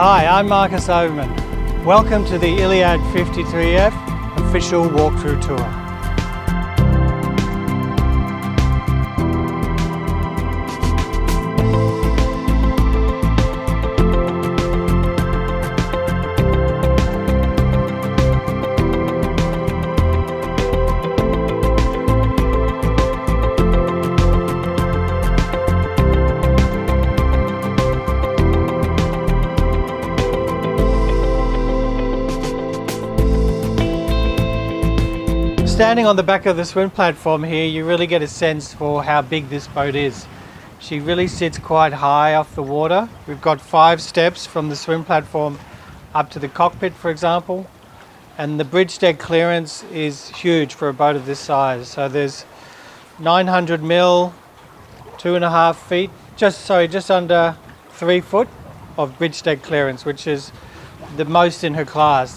Hi, I'm Marcus Overman. Welcome to the ILIAD 53F official walkthrough tour. Standing on the back of the swim platform here, you really get a sense for how big this boat is. She really sits quite high off the water. We've got 5 steps from the swim platform up to the cockpit, for example, and the bridge deck clearance is huge for a boat of this size. So there's 900 mil, 2.5 feet, just under 3 foot of bridge deck clearance, which is the most in her class.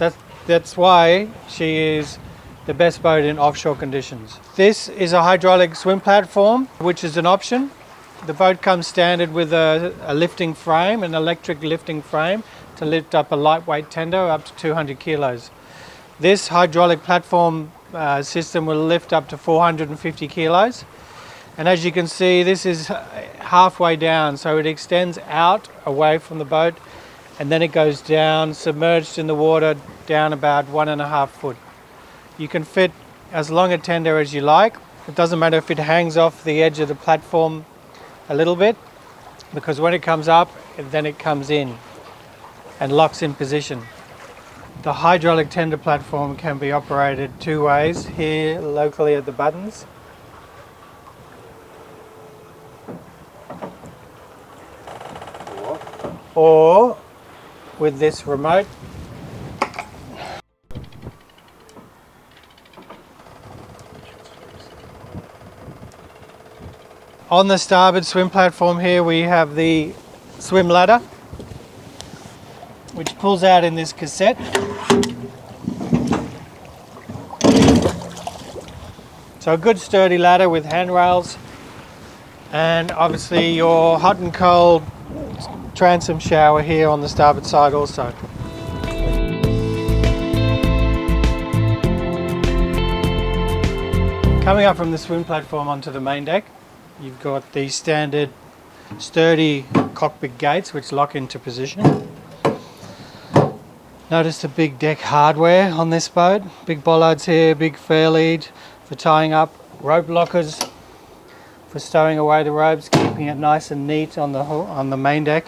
That's why she is the best boat in offshore conditions. This is a hydraulic swim platform, which is an option. The boat comes standard with a lifting frame, an electric lifting frame to lift up a lightweight tender up to 200 kilos. This hydraulic platform system will lift up to 450 kilos. And as you can see, this is halfway down, so it extends out away from the boat and then it goes down, submerged in the water, down about 1.5 foot. You can fit as long a tender as you like. It doesn't matter if it hangs off the edge of the platform a little bit, because when it comes up, then it comes in and locks in position. The hydraulic tender platform can be operated 2 ways, here locally at the buttons. Or with this remote. On the starboard swim platform here we have the swim ladder, which pulls out in this cassette. So a good sturdy ladder with handrails, and obviously your hot and cold transom shower here on the starboard side also. Coming up from the swim platform onto the main deck, you've got the standard sturdy cockpit gates which lock into position. Notice the big deck hardware on this boat. Big bollards here, big fair lead for tying up, rope lockers for stowing away the ropes, keeping it nice and neat on the main deck.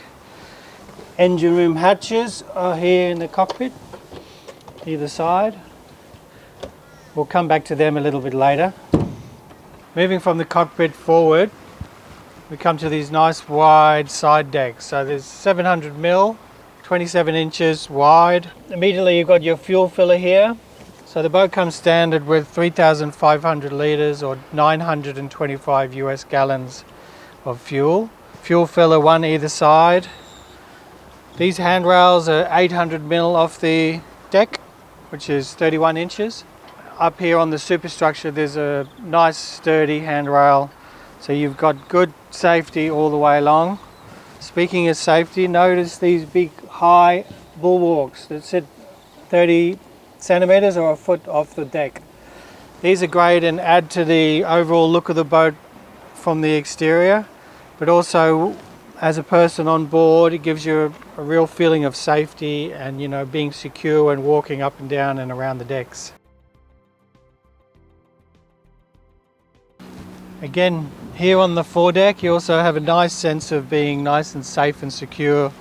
Engine room hatches are here in the cockpit, either side. We'll come back to them a little bit later. Moving from the cockpit forward, we come to these nice wide side decks. So there's 700 mil, 27 inches wide. Immediately you've got your fuel filler here. So the boat comes standard with 3,500 litres or 925 US gallons of fuel. Fuel filler one either side. These handrails are 800 mil off the deck, which is 31 inches. Up here on the superstructure there's a nice sturdy handrail, so you've got good safety all the way along. Speaking of safety, notice these big high bulwarks that sit 30 centimetres or a foot off the deck. These are great and add to the overall look of the boat from the exterior, but also as a person on board it gives you a real feeling of safety and, you know, being secure when walking up and down and around the decks. Again, here on the foredeck you also have a nice sense of being nice and safe and secure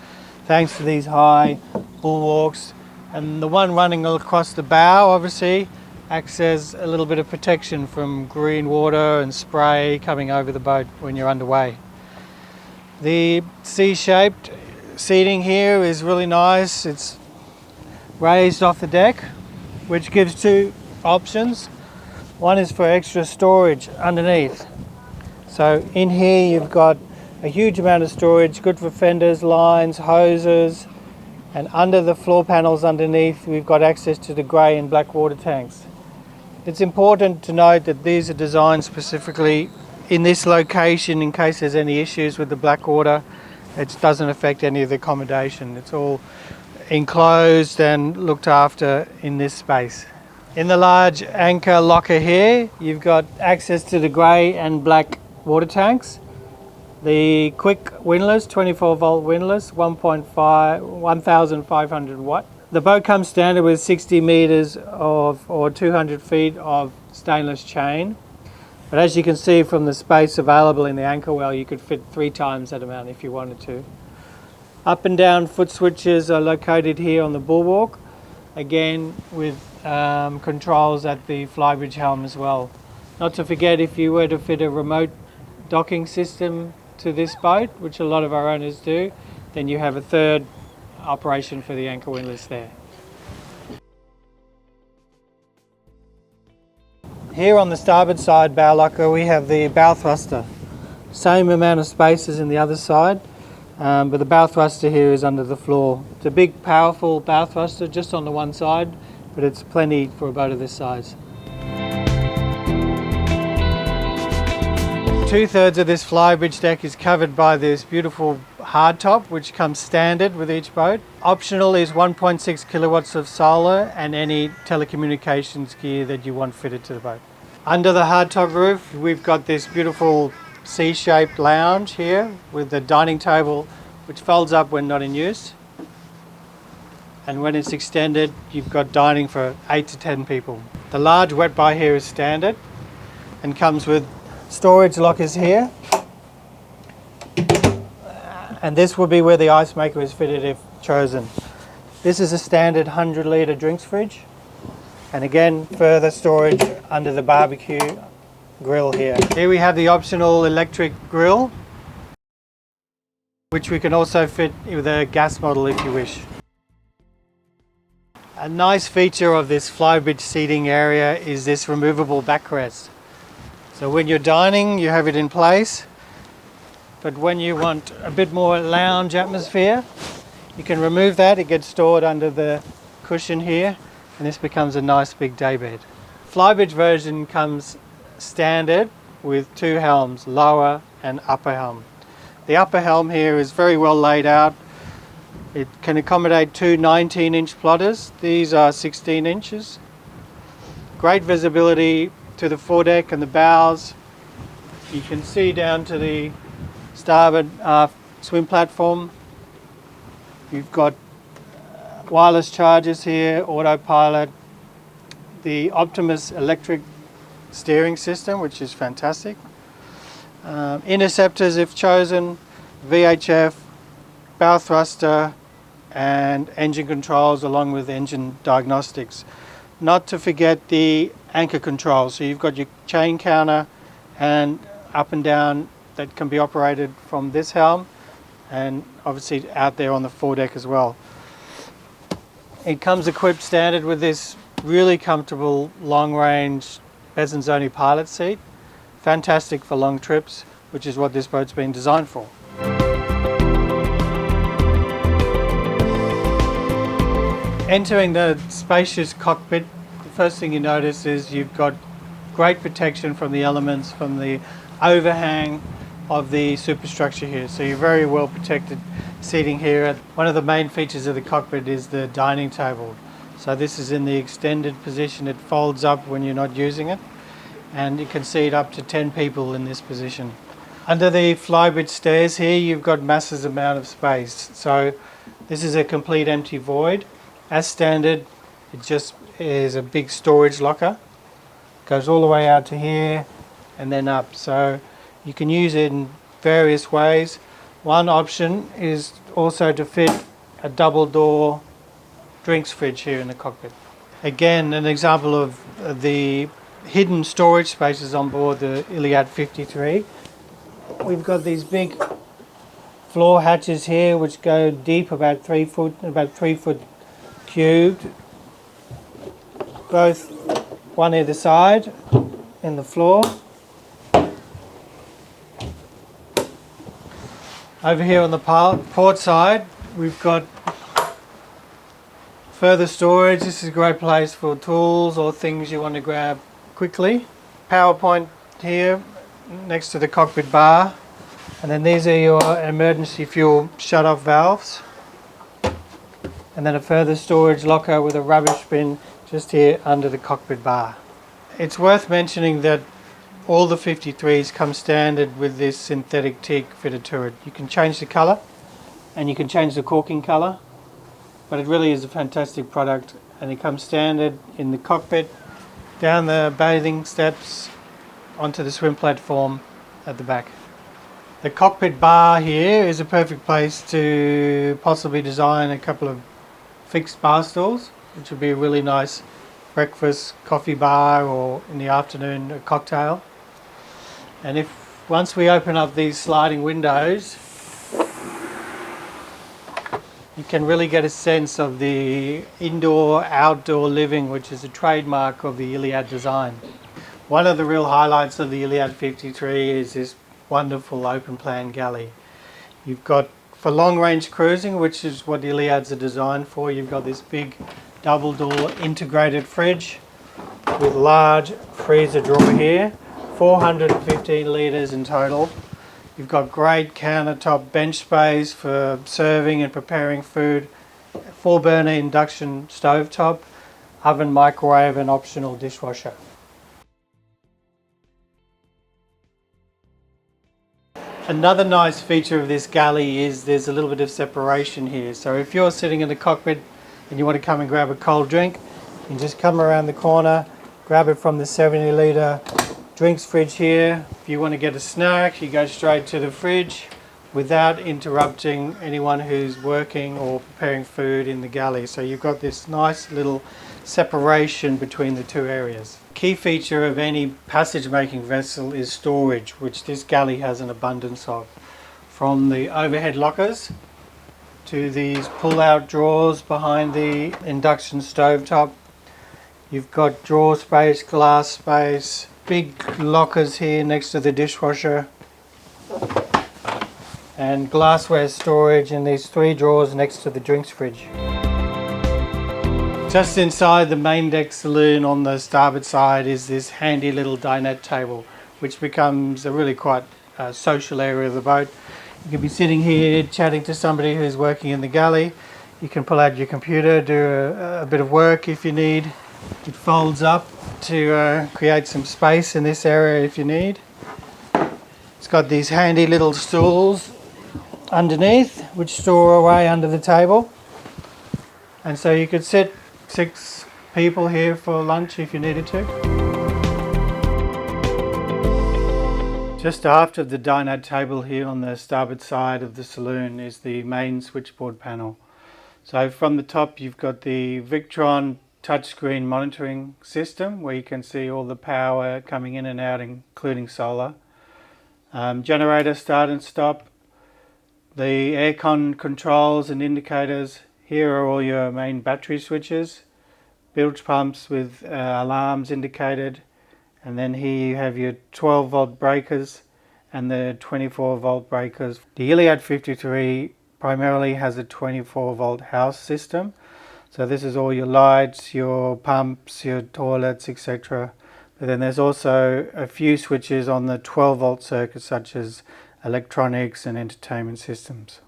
thanks to these high bulwarks, and the one running across the bow obviously acts as a little bit of protection from green water and spray coming over the boat when you're underway. The C-shaped seating here is really nice. It's raised off the deck, which gives 2 options. One is for extra storage underneath. So in here you've got a huge amount of storage, good for fenders, lines, hoses, and under the floor panels underneath we've got access to the grey and black water tanks. It's important to note that these are designed specifically in this location in case there's any issues with the black water It doesn't affect any of the accommodation. It's all enclosed and looked after in this space. In the large anchor locker here, you've got access to the grey and black water tanks. The quick windlass, 24 volt windlass, 1500 watt. The boat comes standard with 60 meters or 200 feet of stainless chain. But as you can see from the space available in the anchor well, you could fit 3 times that amount if you wanted to. Up and down foot switches are located here on the bulwark, again with controls at the Flybridge helm as well. Not to forget, if you were to fit a remote docking system to this boat, which a lot of our owners do, then you have a third operation for the anchor windlass there. Here on the starboard side bow locker we have the bow thruster. Same amount of space as in the other side, but the bow thruster here is under the floor. It's a big powerful bow thruster just on the one side, but it's plenty for a boat of this size. 2/3 of this Flybridge deck is covered by this beautiful hardtop, which comes standard with each boat. Optional is 1.6 kilowatts of solar and any telecommunications gear that you want fitted to the boat. Under the hardtop roof, we've got this beautiful C-shaped lounge here with the dining table, which folds up when not in use. And when it's extended, you've got dining for 8 to 10 people. The large wet bar here is standard and comes with storage lockers here, and this will be where the ice maker is fitted if chosen. This is a standard 100 litre drinks fridge, and again further storage under the barbecue grill here. Here we have the optional electric grill, which we can also fit with a gas model if you wish. A nice feature of this Flybridge seating area is this removable backrest. So when you're dining, you have it in place, but when you want a bit more lounge atmosphere, you can remove that. It gets stored under the cushion here, and this becomes a nice big daybed. Flybridge version comes standard with 2 helms, lower and upper helm. The upper helm here is very well laid out. It can accommodate 2 19-inch plotters. These are 16 inches. Great visibility to the foredeck and the bows. You can see down to the starboard swim platform. You've got wireless chargers here, autopilot, the Optimus electric steering system, which is fantastic. Interceptors if chosen, VHF, bow thruster and engine controls along with engine diagnostics. Not to forget the anchor control, so you've got your chain counter and up and down that can be operated from this helm, and obviously out there on the foredeck as well. It comes equipped standard with this really comfortable long range Bezons-only pilot seat. Fantastic for long trips, which is what this boat's been designed for. Entering the spacious cockpit, the first thing you notice is you've got great protection from the elements, from the overhang of the superstructure here. So you're very well protected seating here. One of the main features of the cockpit is the dining table. So this is in the extended position. It folds up when you're not using it, and you can seat up to 10 people in this position. Under the Flybridge stairs here, you've got massive amount of space. So this is a complete empty void. As standard, it just is a big storage locker. Goes all the way out to here and then up. So you can use it in various ways. One option is also to fit a double door drinks fridge here in the cockpit. Again, an example of the hidden storage spaces on board the ILIAD 53. We've got these big floor hatches here which go deep about 3 foot cubed, both one either side in the floor. Over here on the port side, we've got further storage. This is a great place for tools or things you want to grab quickly. Power point here next to the cockpit bar. And then these are your emergency fuel shut-off valves. And then a further storage locker with a rubbish bin just here under the cockpit bar. It's worth mentioning that all the 53s come standard with this synthetic teak fitted turret. You can change the colour and you can change the caulking colour, but it really is a fantastic product, and it comes standard in the cockpit, down the bathing steps, onto the swim platform at the back. The cockpit bar here is a perfect place to possibly design a couple of fixed bar stools, which would be a really nice breakfast coffee bar, or in the afternoon a cocktail. And if once we open up these sliding windows, you can really get a sense of the indoor-outdoor living, which is a trademark of the ILIAD design. One of the real highlights of the ILIAD 53 is this wonderful open plan galley. You've got, for long range cruising, which is what the ILIADs are designed for, you've got this big double door integrated fridge with large freezer drawer here, 415 litres in total. You've got great countertop bench space for serving and preparing food, 4-burner induction stovetop, oven, microwave and optional dishwasher. Another nice feature of this galley is there's a little bit of separation here. So if you're sitting in the cockpit and you want to come and grab a cold drink, you can just come around the corner, grab it from the 70 litre drinks fridge here. If you want to get a snack, you go straight to the fridge without interrupting anyone who's working or preparing food in the galley. So you've got this nice little separation between the two areas. Key feature of any passage making vessel is storage, which this galley has an abundance of. From the overhead lockers to these pull-out drawers behind the induction stovetop. You've got drawer space, glass space, big lockers here next to the dishwasher, and glassware storage in these 3 drawers next to the drinks fridge. Just inside the main deck saloon on the starboard side is this handy little dinette table, which becomes a really quite social area of the boat. You can be sitting here chatting to somebody who's working in the galley. You can pull out your computer, do a bit of work if you need. It folds up to create some space in this area if you need. It's got these handy little stools underneath which store away under the table, and so you could sit 6 people here for lunch if you needed to. Just after the dinette table here on the starboard side of the saloon is the main switchboard panel. So from the top you've got the Victron touchscreen monitoring system where you can see all the power coming in and out, including solar. Generator start and stop. The aircon controls and indicators. Here are all your main battery switches. Bilge pumps with alarms indicated. And then here you have your 12 volt breakers and the 24 volt breakers. The ILIAD 53 primarily has a 24 volt house system. So this is all your lights, your pumps, your toilets, etc. But then there's also a few switches on the 12 volt circuit, such as electronics and entertainment systems.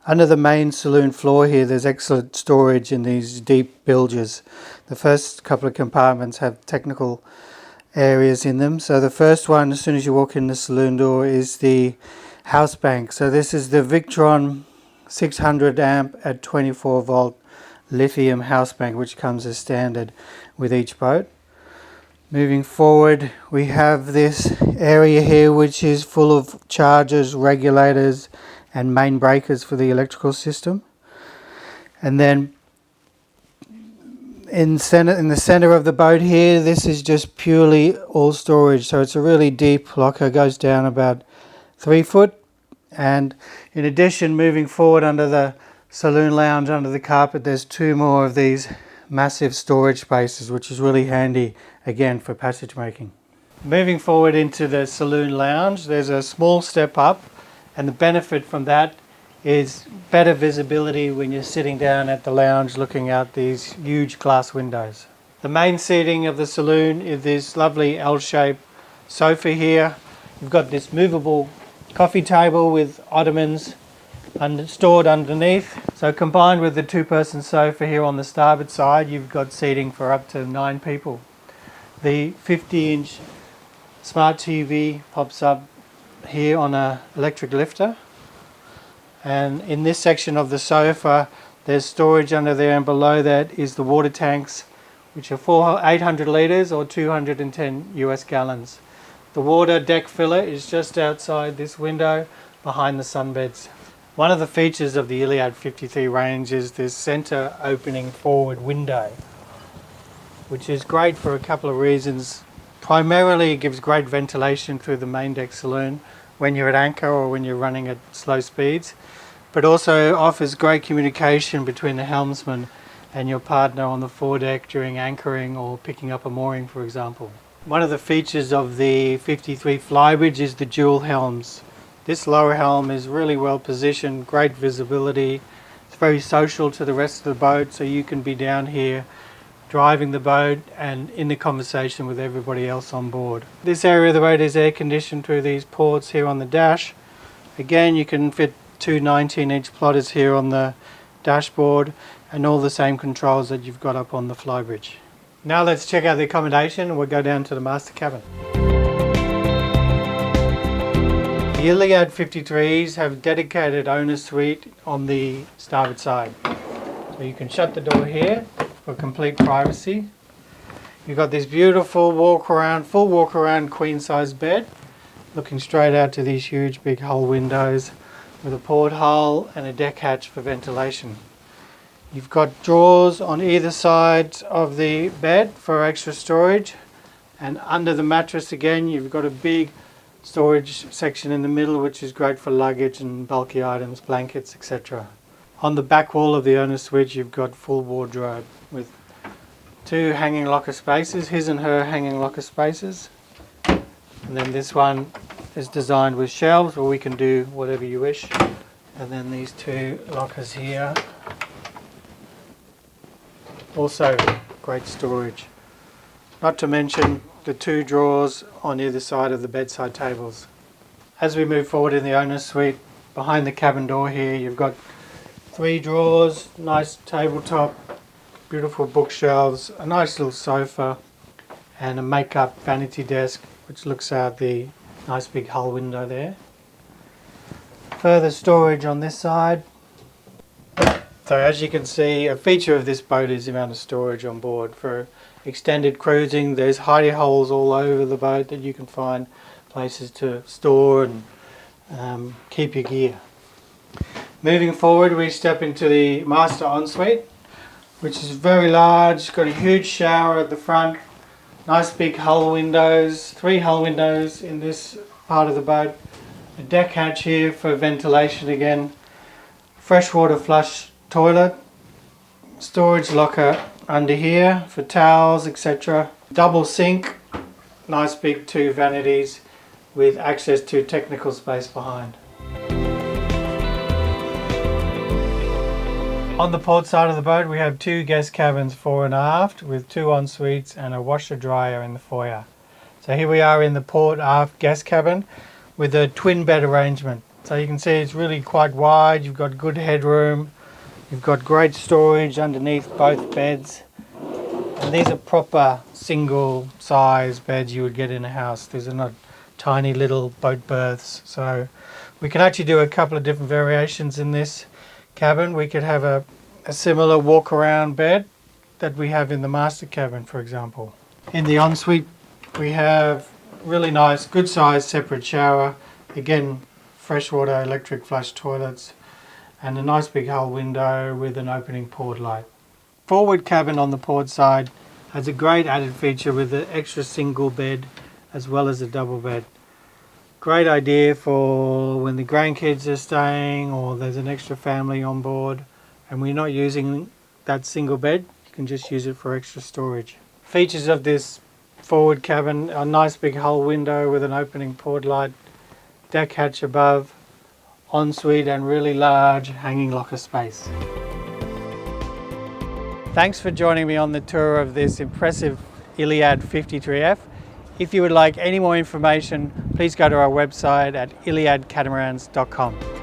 Under the main saloon floor here, there's excellent storage in these deep bilges. The first couple of compartments have technical areas in them. So the first one, as soon as you walk in the saloon door, is the house bank. So this is the Victron 600 amp at 24 volt lithium house bank, which comes as standard with each boat. Moving forward, we have this area here which is full of chargers, regulators and main breakers for the electrical system. And then in the center of the boat here, this is just purely all storage. So it's a really deep locker, goes down about 3 foot. And in addition, moving forward under the saloon lounge, under the carpet, there's 2 more of these massive storage spaces, which is really handy again for passage making. Moving forward into the saloon lounge, there's a small step up, and the benefit from that is better visibility when you're sitting down at the lounge looking out these huge glass windows. The main seating of the saloon is this lovely L-shaped sofa here. You've got this movable Coffee table with ottomans stored underneath. So combined with the two-person sofa here on the starboard side, you've got seating for up to 9 people. The 50-inch smart TV pops up here on an electric lifter, and in this section of the sofa there's storage under there, and below that is the water tanks, which are 800 litres or 210 US gallons. The water deck filler is just outside this window behind the sunbeds. One of the features of the ILIAD 53 range is this centre opening forward window, which is great for a couple of reasons. Primarily it gives great ventilation through the main deck saloon when you're at anchor or when you're running at slow speeds, but also offers great communication between the helmsman and your partner on the foredeck during anchoring or picking up a mooring, for example. One of the features of the 53 Flybridge is the dual helms. This lower helm is really well positioned, great visibility. It's very social to the rest of the boat, so you can be down here driving the boat and in the conversation with everybody else on board. This area of the boat is air conditioned through these ports here on the dash. Again, you can fit two 19-inch plotters here on the dashboard and all the same controls that you've got up on the Flybridge. Now let's check out the accommodation and we'll go down to the master cabin. The ILIAD 53s have dedicated owner suite on the starboard side. So you can shut the door here for complete privacy. You've got this beautiful full walk around queen size bed, looking straight out to these huge big hull windows with a porthole and a deck hatch for ventilation. You've got drawers on either side of the bed for extra storage, and under the mattress again you've got a big storage section in the middle, which is great for luggage and bulky items, blankets, etc. On the back wall of the owner's suite you've got full wardrobe with 2 hanging locker spaces, his and her hanging locker spaces, and then this one is designed with shelves where we can do whatever you wish, and then these 2 lockers here. Also great storage. Not to mention the 2 drawers on either side of the bedside tables. As we move forward in the owner's suite, behind the cabin door here you've got 3 drawers, nice tabletop, beautiful bookshelves, a nice little sofa and a make-up vanity desk which looks out the nice big hull window there. Further storage on this side. So as you can see, a feature of this boat is the amount of storage on board. For extended cruising, there's hidey holes all over the boat that you can find places to store and keep your gear. Moving forward, we step into the master ensuite, which is very large. It's got a huge shower at the front, nice big hull windows, 3 hull windows in this part of the boat, a deck hatch here for ventilation again, freshwater flush toilet, storage locker under here for towels, etc. Double sink, nice big 2 vanities with access to technical space behind. On the port side of the boat we have 2 guest cabins fore and aft with 2 en-suites and a washer dryer in the foyer. So here we are in the port aft guest cabin with a twin bed arrangement. So you can see it's really quite wide, you've got good headroom, you've got great storage underneath both beds, and these are proper single size beds you would get in a house. These are not tiny little boat berths. So we can actually do a couple of different variations in this cabin. We could have a similar walk around bed that we have in the master cabin, for example. In the ensuite we have really nice good sized separate shower, again freshwater electric flush toilets, and a nice big hull window with an opening port light. Forward cabin on the port side has a great added feature with an extra single bed as well as a double bed. Great idea for when the grandkids are staying or there's an extra family on board and we're not using that single bed, you can just use it for extra storage. Features of this forward cabin: a nice big hull window with an opening port light, deck hatch above, ensuite and really large hanging locker space. Thanks for joining me on the tour of this impressive ILIAD 53F. If you would like any more information, please go to our website at iliadcatamarans.com.